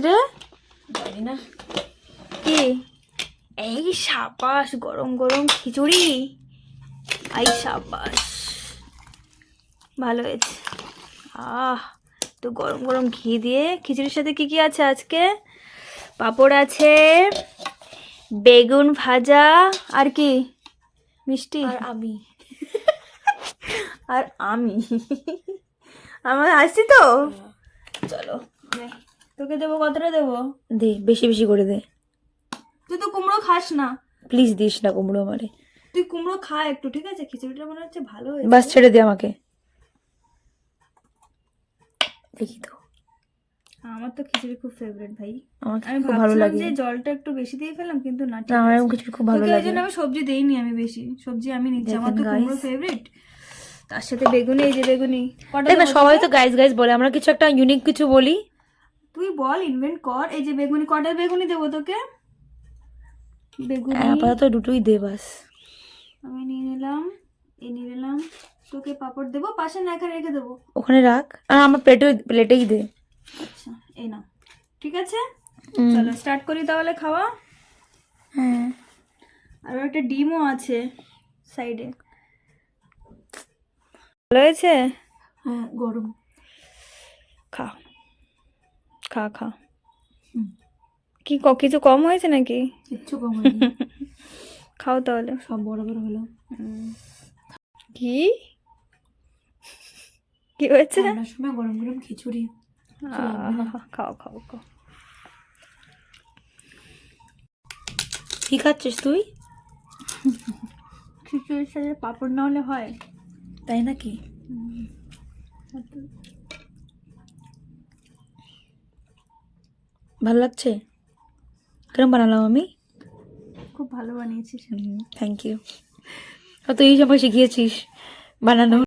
রে? জানি না কি? এই সাবাস, গরম গরম খিচুড়ি। এই সাবাস, ভালো হয়েছে। তো গরম গরম ঘি দিয়ে খিচুড়ির সাথে কি কি আছে আজকে? পাঁপড় আছে, বেগুন ভাজা, আর কি? মিষ্টি। আর আমি আর আমি আমার আসছি তো। চলো তোকে দেবো, কতটা দেবো? দে, বেশি বেশি করে দে। তুই তো কুমড়ো খাস না। প্লিজ দিস না কুমড়ো আমারে। তুই কুমড়ো খা একটু, ঠিক আছে? খিচুড়িটা মনে হচ্ছে ভালো হয়েছে। বাস ছেড়ে দে আমাকে। দেখি তো, আমার তো খিচুড়ি খুব ফেভারিট ভাই। আমার আমি খুব ভালো ভাবছিলাম লাগে। যে জলটা একটু বেশি দিয়ে ফেললাম, কিন্তু না, ঠিক না, আমার আছে। এরকম খিচুড়ি খুব ভালো তোকে ওই লাগে। জন্য আমি সবজি দেইনি, আমি বেশি সবজি আমি নিচ্ছি। আমার তো দেখেন কুমড়ো guys। ফেভারিট, তার সাথে বেগুনি। এই যে বেগুনি, কটা দেখ না, দেবো সবাই তোকে? তো গাইস গাইস বলে, আমরা কিছু একটা ইউনিক কিছু বলি। তুই বল, ইনভেন্ট কর। এই যে বেগুনি, কটা বেগুনি দেবো তোকে? বেগুনি আপাতত দুটোই দে বাস। আমি নিয়ে নিলাম, এই নিয়ে নিলাম। তোকে পাঁপড় দেবো, পাশে না এখানে রেখে দেবো? ওখানে রাখ, আর আমার প্লেটেই দে। আচ্ছা, এই না, ঠিক আছে। চলো স্টার্ট করি তাহলে খাওয়া। হ্যাঁ, আর একটা ডিমও আছে সাইডে। ভালো হয়েছে? হ্যাঁ, গরম। খা খা খা। কি কিছু কম হয়েছে নাকি? কিচ্ছু কম হয়নি। খাও তাহলে। সব বরাবর হলো। কি কি হয়েছে? ঠান্ডার সময় গরম গরম খিচুড়ি। খাও খাও খাও। কি খাচ্ছিস তুই? খিচুড়ির সাথে পাঁপড় না হলে হয়? তাই নাকি? ভালো লাগছে? কেরম বানালাম আমি? খুব ভালো বানিয়েছিস। Thank you. তুই আমাকে শিখিয়েছিস বানানো।